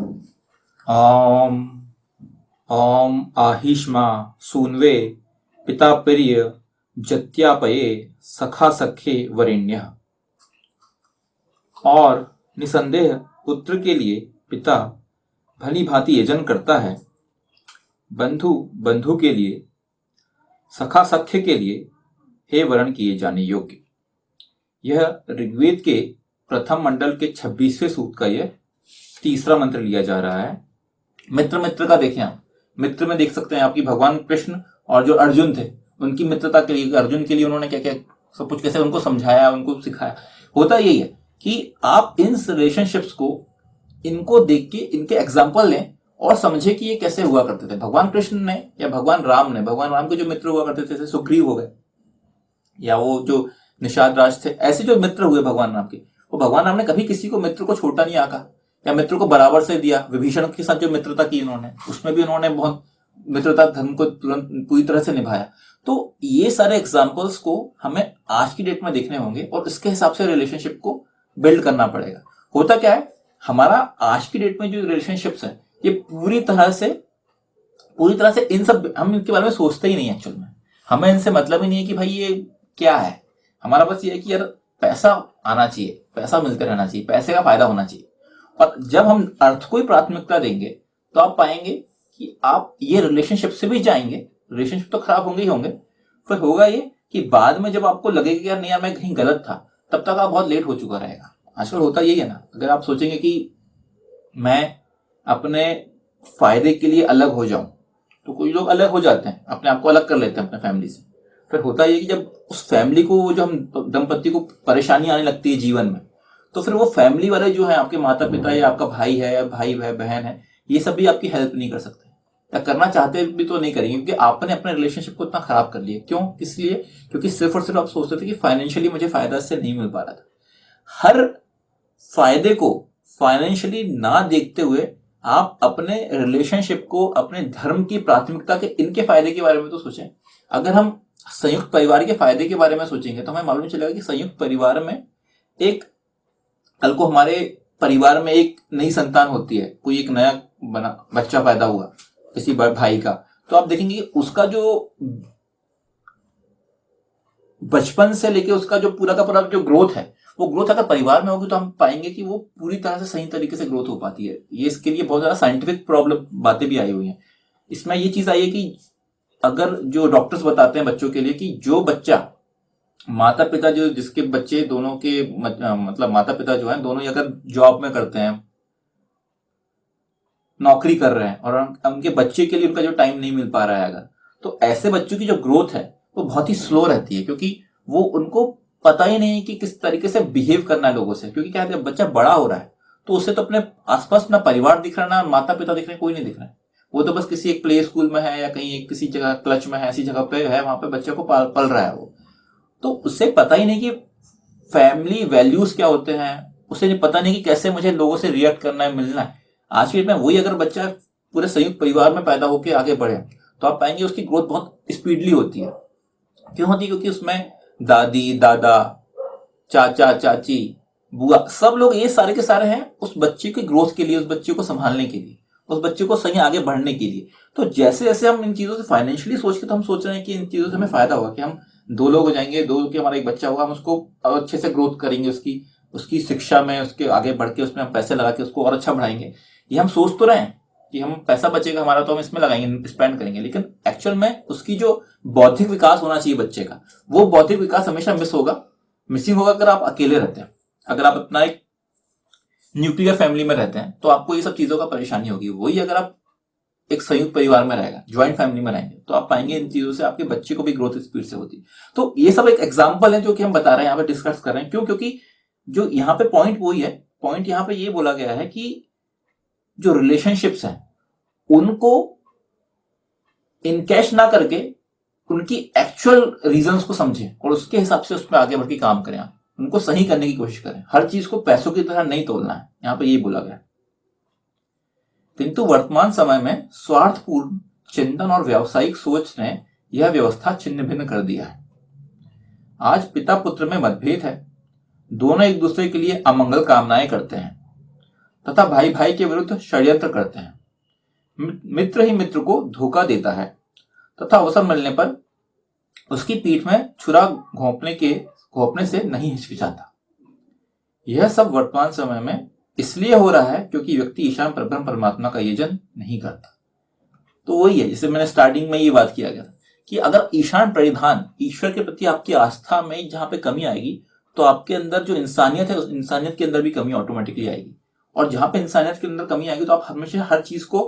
ॐ ॐ आहिष्मा सून्वे पिता प्रिय जत्यापये सखा सखे वरेण्यः। और निसंदेह पुत्र के लिए पिता भली भांति यजन करता है, बंधु बंधु के लिए, सखा सख्य के लिए हे वरण किए जाने योग्य। यह ऋग्वेद के प्रथम मंडल के 26वें सूक्त का यह तीसरा मंत्र लिया जा रहा है। मित्र मित्र का देखें आप, मित्र में देख सकते हैं आपकी भगवान कृष्ण और जो अर्जुन थे उनकी मित्रता के लिए, अर्जुन के लिए उन्होंने क्या क्या सब कुछ कैसे उनको समझाया, उनको सिखाया। होता यही है कि आप इन रिलेशनशिप्स को, इनको देख के इनके एग्जाम्पल लें और समझे कि ये कैसे हुआ करते थे। भगवान कृष्ण ने या भगवान राम के जो मित्र हुआ करते थे, जैसे सुग्रीव हो गए या वो जो निषाद राज थे, ऐसे जो मित्र हुए भगवान राम के, वो भगवान राम ने कभी किसी को मित्र को छोटा नहीं आका या मित्र को बराबर से दिया। विभीषण के साथ जो मित्रता की इन्होंने, उसमें भी उन्होंने बहुत मित्रता धर्म को तुरंत पूरी तरह से निभाया। तो ये सारे एग्जाम्पल्स को हमें आज की डेट में देखने होंगे और इसके हिसाब से रिलेशनशिप को बिल्ड करना पड़ेगा। होता क्या है, हमारा आज की डेट में जो रिलेशनशिप्स है ये पूरी तरह से इन सब, हम इनके बारे में सोचते ही नहीं है। एक्चुअल में हमें इनसे मतलब ही नहीं है कि भाई ये क्या है। हमारा बस ये है कि यार पैसा आना चाहिए, पैसा मिलते रहना चाहिए, पैसे का फायदा होना चाहिए। और जब हम अर्थ को ही प्राथमिकता देंगे तो आप पाएंगे कि आप ये रिलेशनशिप से भी जाएंगे, रिलेशनशिप तो खराब होंगे ही होंगे। फिर होगा ये कि बाद में जब आपको लगेगा कि यार नहीं यार मैं कहीं गलत था, तब तक आप बहुत लेट हो चुका रहेगा। आजकल होता यही है ना, अगर आप सोचेंगे कि मैं अपने फायदे के लिए अलग हो जाऊं, तो कोई लोग अलग हो जाते हैं, अपने आप को अलग कर लेते हैं अपने फैमिली से। फिर होता यह कि जब उस फैमिली को, जो हम दंपति को परेशानी आने लगती है जीवन में, तो फिर वो फैमिली वाले जो है, आपके माता पिता या आपका भाई है या भाई बहन है, ये सब भी आपकी हेल्प नहीं कर सकते या करना चाहते भी तो नहीं करेंगे, क्योंकि आपने अपने रिलेशनशिप को इतना खराब कर लिया। क्यों? इसलिए क्योंकि सिर्फ और सिर्फ आप सोचते थे कि फाइनेंशियली मुझे फायदा इससे नहीं मिल पा रहा था। हर फायदे को फाइनेंशियली ना देखते हुए आप अपने रिलेशनशिप को अपने धर्म की प्राथमिकता के, इनके फायदे के बारे में तो सोचें। अगर हम संयुक्त परिवार के फायदे के बारे में सोचेंगे तो हमें मालूम चलेगा कि संयुक्त परिवार में एक, कल को हमारे परिवार में एक नई संतान होती है, कोई एक नया बच्चा पैदा हुआ किसी भाई का, तो आप देखेंगे कि उसका जो बचपन से लेके उसका जो पूरा का पूरा जो ग्रोथ है, वो ग्रोथ अगर परिवार में होगी तो हम पाएंगे कि वो पूरी तरह से सही तरीके से ग्रोथ हो पाती है। ये इसके लिए बहुत ज्यादा साइंटिफिक प्रॉब्लम बातें भी आई हुई हैं। इसमें ये चीज आई है कि अगर जो डॉक्टर्स बताते हैं बच्चों के लिए कि जो बच्चा, माता पिता जो, जिसके बच्चे दोनों के मतलब माता पिता जो हैं दोनों ही अगर जॉब में करते हैं, नौकरी कर रहे हैं और उनके बच्चे के लिए उनका जो टाइम नहीं मिल पा रहा है अगर, तो ऐसे बच्चों की जो ग्रोथ है वो बहुत ही स्लो रहती है, क्योंकि वो उनको पता ही नहीं कि किस तरीके से बिहेव करना है लोगों से। क्योंकि क्या है, बच्चा बड़ा हो रहा है तो उसे तो अपने आसपास ना परिवार दिख रहा है, ना माता पिता दिख रहे हैं, कोई नहीं दिख रहा है। वो तो बस किसी एक प्ले स्कूल में है या कहीं एक किसी जगह क्लच में है, ऐसी जगह पे है, वहां पे बच्चे को पल रहा है वो। तो उसे पता ही नहीं कि फैमिली वैल्यूज क्या होते हैं, उसे पता नहीं कि कैसे मुझे लोगों से रिएक्ट करना है, मिलना है। आज की डेट में वही अगर बच्चा पूरे संयुक्त परिवार में पैदा होकर आगे बढ़े तो आप पाएंगे उसकी ग्रोथ बहुत स्पीडली होती है। क्यों होती है? क्योंकि उसमें दादी दादा, चाचा चाची, बुआ, सब लोग ये सारे के सारे हैं उस बच्चे की ग्रोथ के लिए, उस बच्चे को संभालने के लिए, उस बच्चे को सही आगे बढ़ने के लिए। तो जैसे जैसे हम इन चीजों से फाइनेंशियली सोच के, तो हम सोच रहे हैं कि इन चीजों से हमें फायदा होगा कि हम 2 लोग हो जाएंगे, 2 के हमारा एक बच्चा होगा, हम उसको अच्छे से ग्रोथ करेंगे, उसकी शिक्षा में, उसके आगे बढ़ के उसमें हम पैसे लगा के उसको और अच्छा बढ़ाएंगे। ये हम सोच तो रहे हैं कि हम पैसा बचेगा हमारा तो हम इसमें लगाएंगे, स्पेंड करेंगे, लेकिन एक्चुअल में उसकी जो बौद्धिक विकास होना चाहिए बच्चे का, वो बौद्धिक विकास हमेशा मिसिंग होगा अगर आप अकेले रहते हैं। अगर आप अपना एक न्यूक्लियर फैमिली में रहते हैं तो आपको ये सब चीजों का परेशानी होगी। वही अगर आप एक संयुक्त परिवार में रहेगा, ज्वाइंट फैमिली में रहेंगे, तो आप पाएंगे इन चीजों से आपके बच्चे को भी ग्रोथ स्पीड से होती है। तो ये सब एक एग्जाम्पल है जो कि हम बता रहे हैं, यहाँ पे डिस्कस कर रहे हैं। क्यों? क्योंकि जो यहाँ पे पॉइंट वही है, पॉइंट यहाँ पे ये बोला गया है कि जो रिलेशनशिप्स हैं उनको इनकैश ना करके उनकी एक्चुअल रीजंस को समझें और उसके हिसाब से उस पर आगे बढ़ के काम करें, उनको सही करने की कोशिश करें। हर चीज को पैसों की तरह नहीं तोलना है, यहां पे यही बोला गया। किंतु वर्तमान समय में स्वार्थपूर्ण चिंतन और व्यावसायिक सोच ने यह व्यवस्था छिन्न भिन्न कर दिया है। आज पिता पुत्र में मतभेद है, दोनों एक दूसरे के लिए अमंगल कामनाएं करते हैं। तथा भाई भाई के विरुद्ध षड्यंत्र करते हैं। मित्र ही मित्र को धोखा देता है तथा अवसर मिलने पर उसकी पीठ में छुरा घोंपने से नहीं हिचकिचाता। यह सब वर्तमान समय में इसलिए हो रहा है क्योंकि व्यक्ति ईशान परब्रह्म परमात्मा का यजन नहीं करता। तो वही है, जैसे मैंने स्टार्टिंग में ये बात किया गया था कि अगर ईशान परिधान, ईश्वर के प्रति आपकी आस्था में जहां पे कमी आएगी तो आपके अंदर जो इंसानियत है उस इंसानियत के अंदर भी कमी ऑटोमेटिकली आएगी। और जहां पे इंसानियत के अंदर कमी आएगी तो आप हमेशा हर चीज को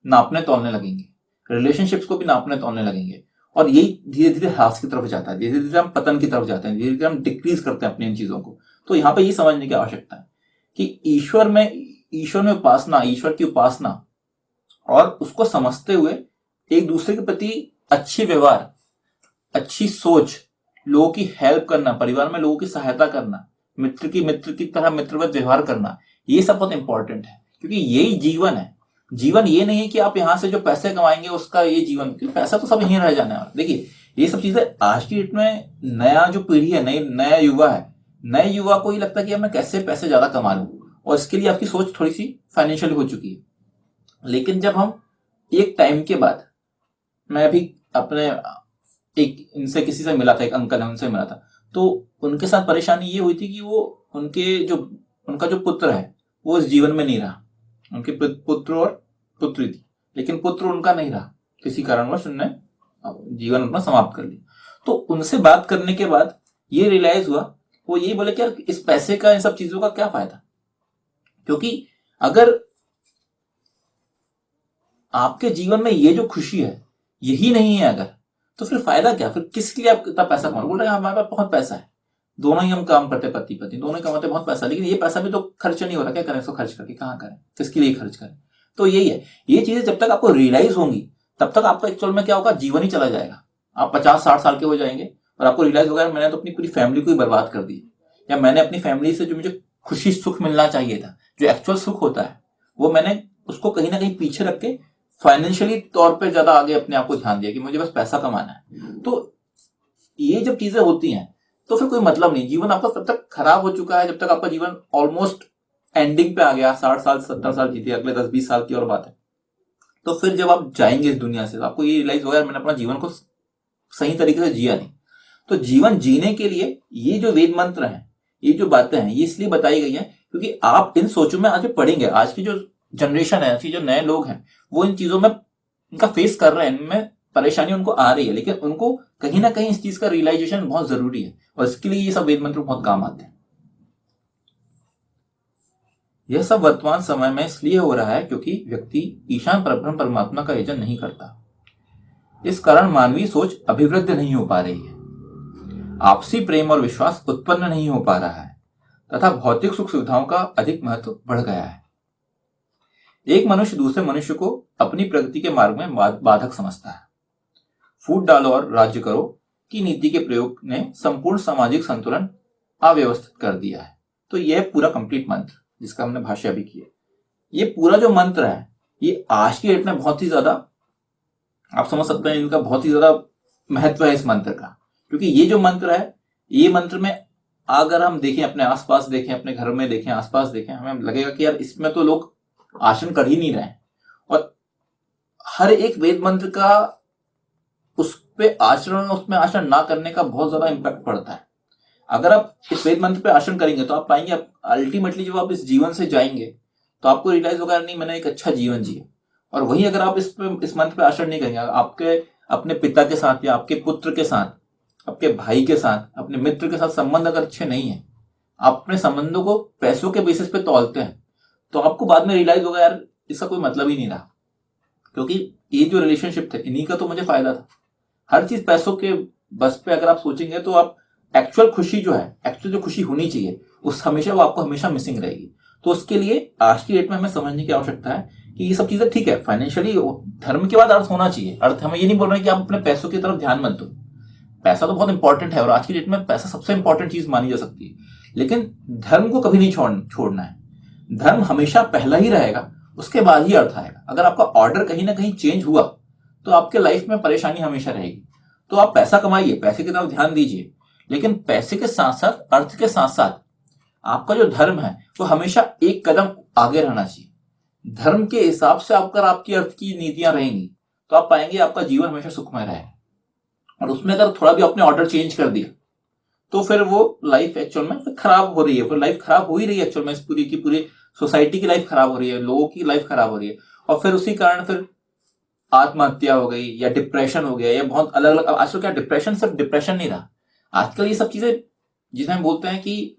नापने तोलने लगेंगे, रिलेशनशिप्स को भी नापने तोलने लगेंगे, और यही धीरे धीरे ह्रास की तरफ जाता है, धीरे धीरे हम पतन की तरफ जाते हैं, धीरे धीरे हम डिक्रीज करते हैं अपनी इन चीजों को। तो यहाँ पे ये समझने की आवश्यकता है कि ईश्वर में उपासना, ईश्वर की उपासना और उसको समझते हुए एक दूसरे के प्रति अच्छी व्यवहार, अच्छी सोच, लोगों की हेल्प करना, परिवार में लोगों की सहायता करना, मित्र की तरह मित्रवत व्यवहार करना, ये सब बहुत इंपॉर्टेंट है। क्योंकि यही जीवन है। जीवन ये नहीं है कि आप यहां से जो पैसे कमाएंगे उसका ये जीवन, क्योंकि पैसा तो सब यहीं रह जाने वाला। देखिए ये सब चीजें आज की डेट में नया जो पीढ़ी है, नया युवा है, नए युवा को ही लगता है कि मैं कैसे पैसे ज्यादा कमा लूं, और इसके लिए आपकी सोच थोड़ी सी फाइनेंशियल हो चुकी है। लेकिन जब हम एक टाइम के बाद, मैं अभी अपने एक इनसे किसी से मिला था, एक अंकल है उनसे मिला था, तो उनके साथ परेशानी ये हुई थी कि वो उनका जो पुत्र है वो इस जीवन में नहीं रहा। उनके पुत्र और पुत्री थी, लेकिन पुत्र उनका नहीं रहा, किसी कारणवश उन्होंने जीवन अपना समाप्त कर लिया। तो उनसे बात करने के बाद ये रियलाइज हुआ, वो यही बोले कि यार इस पैसे का, इन सब चीजों का क्या फायदा, क्योंकि अगर आपके जीवन में ये जो खुशी है यही नहीं है अगर, तो फिर फायदा क्या, फिर किस लिए आप इतना पैसा कमा। बोल रहे हैं हमारे पास बहुत पैसा है, दोनों ही हम काम करते, पति पत्नी दोनों ही कमाते बहुत पैसा, लेकिन ये पैसा भी तो खर्च नहीं हो रहा, क्या करें इसको, खर्च करके कहाँ करें, किसके लिए खर्च करें। तो यही है, ये चीजें जब तक आपको रियलाइज होंगी तब तक आपका एक्चुअल में क्या होगा, जीवन ही चला जाएगा। आप 50-60 साल के हो जाएंगे और आपको रियलाइज होगा मैंने तो अपनी पूरी फैमिली को ही बर्बाद कर दी, या मैंने अपनी फैमिली से जो मुझे खुशी सुख मिलना चाहिए था, जो एक्चुअल सुख होता है, वो मैंने उसको कहीं ना कहीं पीछे रख के फाइनेंशियली तौर पे ज्यादा आगे अपने आप को ध्यान दिया कि मुझे बस पैसा कमाना है। तो ये जब चीजें होती हैं तो फिर कोई मतलब नहीं, जीवन आपका तब तक खराब हो चुका है जब तक आपका जीवन ऑलमोस्ट एंडिंग पे आ गया। 60 साल 70 साल जीते, अगले 10-20 साल की और बात है। तो फिर जब आप जाएंगे इस दुनिया से तो आपको ये रियलाइज होगा मैंने अपना जीवन को सही तरीके से जिया नहीं। तो जीवन जीने के लिए ये जो वेद मंत्र हैं, ये जो बातें हैं, ये इसलिए बताई गई हैं क्योंकि आप इन सोचों में आज पढ़ेंगे, आज की जो जनरेशन है, आज की जो नए लोग हैं, वो इन चीजों में इनका फेस कर रहे हैं, इनमें परेशानी उनको आ रही है, लेकिन उनको कहीं ना कहीं इस चीज का रियलाइजेशन बहुत जरूरी है, और इसके लिए ये सब वेद मंत्र बहुत काम आते हैं। यह सब वर्तमान समय में इसलिए हो रहा है क्योंकि व्यक्ति ईशान परब्रह्म परमात्मा का यजन नहीं करता। इस कारण मानवीय सोच अभिवृद्धि नहीं हो पा रही है, आपसी प्रेम और विश्वास उत्पन्न नहीं हो पा रहा है, तथा भौतिक सुख सुविधाओं का अधिक महत्व बढ़ गया है। एक मनुष्य दूसरे मनुष्य को अपनी प्रगति के मार्ग में बाधक समझता है। फूट डालो और राज्य करो की नीति के प्रयोग ने संपूर्ण सामाजिक संतुलन अव्यवस्थित कर दिया है। तो यह पूरा कंप्लीट मंत्र जिसका हमने भाष्य अभी किया, ये पूरा जो मंत्र है ये आज की डेट में बहुत ही ज्यादा, आप समझ सकते हैं इनका बहुत ही ज्यादा महत्व है इस मंत्र का। क्योंकि ये जो मंत्र है, ये मंत्र में अगर हम देखें, अपने आसपास देखें, अपने घर में देखें, आसपास देखें, हमें लगेगा कि यार इसमें तो लोग आसन कर ही नहीं रहे हैं। और हर एक वेद मंत्र का उस पे आचरण, उसमें आचरण ना करने का बहुत ज्यादा इंपैक्ट पड़ता है। अगर आप इस वेद मंत्र पे आचरण करेंगे तो आप पाएंगे अल्टीमेटली जब आप इस जीवन से जाएंगे तो आपको रियलाइज होगा नहीं मैंने एक अच्छा जीवन जिया। और वहीं अगर आप इस मंत्र पे आचरण नहीं करेंगे, आपके अपने पिता के साथ या आपके पुत्र के साथ, आपके भाई के साथ, अपने मित्र के साथ संबंध अगर अच्छे नहीं है, आप अपने संबंधों को पैसों के बेसिस पे तौलते हैं, तो आपको बाद में रियलाइज होगा यार इसका कोई मतलब ही नहीं रहा, क्योंकि ये जो रिलेशनशिप थे इन्हीं का तो मुझे फायदा था। हर चीज पैसों के बस पे अगर आप सोचेंगे तो आप एक्चुअल खुशी जो है, एक्चुअल जो खुशी होनी चाहिए उस हमेशा वो आपको हमेशा मिसिंग रहेगी। तो उसके लिए आज की डेट में हमें समझने की आवश्यकता है कि ये सब चीजें ठीक है, फाइनेंशियली धर्म के बाद अर्थ होना चाहिए। अर्थ हमें ये नहीं बोल रहे कि आप अपने पैसों की तरफ ध्यान मत दो, पैसा तो बहुत इंपॉर्टेंट है और आज की डेट में पैसा सबसे इंपॉर्टेंट चीज मानी जा सकती है, लेकिन धर्म को कभी नहीं छोड़ना है। धर्म हमेशा पहला ही रहेगा, उसके बाद ही अर्थ आएगा। अगर आपका ऑर्डर कहीं ना कहीं चेंज हुआ तो आपके लाइफ में परेशानी हमेशा रहेगी। तो आप पैसा कमाइए, पैसे की तरफ ध्यान दीजिए, लेकिन पैसे के साथ साथ, अर्थ के साथ साथ आपका जो धर्म है वो हमेशा एक कदम आगे रहना चाहिए। धर्म के हिसाब से अगर आपकी अर्थ की नीतियां रहेंगी तो आप पाएंगे आपका जीवन हमेशा सुखमय रहेगा। और उसमें अगर थोड़ा भी आपने ऑर्डर चेंज कर दिया तो फिर वो लाइफ एक्चुअल में खराब हो रही है, फिर लाइफ खराब हो ही रही है एक्चुअल में, इस पूरी की पूरी सोसाइटी की लाइफ खराब हो रही है, लोगों की लाइफ खराब हो रही है। और फिर उसी कारण फिर आत्महत्या हो गई या डिप्रेशन हो गया या बहुत अलग अलग। आजकल क्या डिप्रेशन सिर्फ डिप्रेशन नहीं रहा, आजकल ये सब चीजें जिसे हम बोलते हैं कि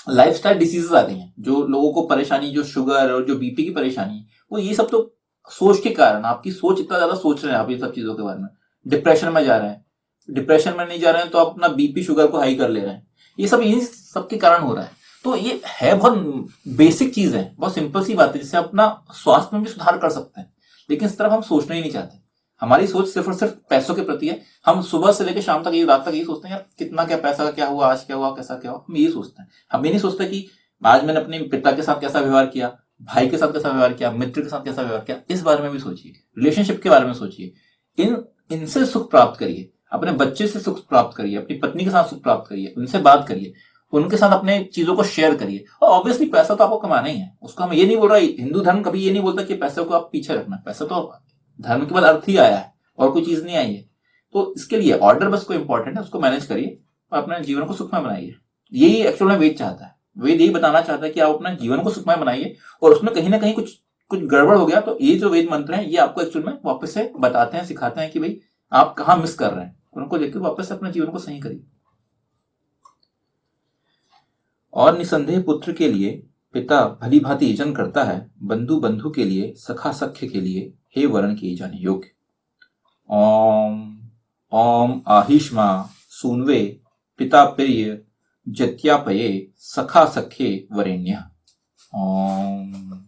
लाइफस्टाइल डिसीजेस आ गई हैं, जो लोगों को परेशानी, जो शुगर और जो बीपी की परेशानी है, वो ये सब तो सोच के कारण, आपकी सोच इतना ज्यादा सोच रहे हैं आप ये सब चीजों के बारे में, डिप्रेशन में जा रहे हैं। डिप्रेशन में नहीं जा रहे हैं तो आप अपना बीपी शुगर को हाई कर ले रहे हैं। ये सब इन्हीं सब के कारण हो रहा है। तो ये है बहुत बेसिक चीज है, बहुत सिंपल सी बात है जिससे अपना स्वास्थ्य में भी सुधार कर सकते हैं, लेकिन इस तरफ हम सोचना ही नहीं चाहते। हमारी सोच सिर्फ और सिर्फ पैसों के प्रति है। हम सुबह से लेकर शाम तक, ये रात तक यही सोचते हैं यार कितना क्या पैसा, क्या हुआ आज, क्या हुआ, कैसा क्या हुआ, हम यही सोचते हैं। हम ये नहीं सोचते कि आज मैंने अपने पिता के साथ कैसा व्यवहार किया, भाई के साथ कैसा व्यवहार किया, मित्र के साथ कैसा व्यवहार किया। इस बारे में भी सोचिए, रिलेशनशिप के बारे में सोचिए। इनसे सुख प्राप्त करिए, अपने बच्चे से सुख प्राप्त करिए, अपनी पत्नी के साथ सुख प्राप्त करिए, उनसे बात करिए, उनके साथ अपने चीजों को शेयर करिए। और ऑब्वियसली पैसा तो आपको कमाना ही है, उसको हम ये नहीं बोल रहा, हिंदू धर्म कभी ये नहीं बोलता कि पैसे को आप पीछे रखना। पैसा तो धर्म के बाद अर्थ ही आया है और कोई चीज नहीं आई है। तो इसके लिए ऑर्डर बस को इंपॉर्टेंट है, उसको मैनेज करिए और अपने जीवन को सुखमय बनाइए। यही एक्चुअल में वेद चाहता है। वेद यही बताना चाहता है कि आप अपना जीवन को सुखमय बनाइए, और उसमें कहीं ना कहीं कुछ कुछ गड़बड़ हो गया तो ये जो वेद मंत्र हैं ये आपको एक्चुअल में वापस से बताते हैं, सिखाते हैं कि भाई आप कहाँ मिस कर रहे हैं, उनको देखकर वापस से अपने जीवन को सही करिए। और निसंदेह पुत्र के लिए पिता भली भांति यजन करता है, बंधु बंधु के लिए, सखा सख्य के लिए, हे वरण किए जाने योग्य। ओम ओम आहिष्मा सूनवे पिता प्रिय जत्यापये सखा सख्ये वरेण्य। ओम।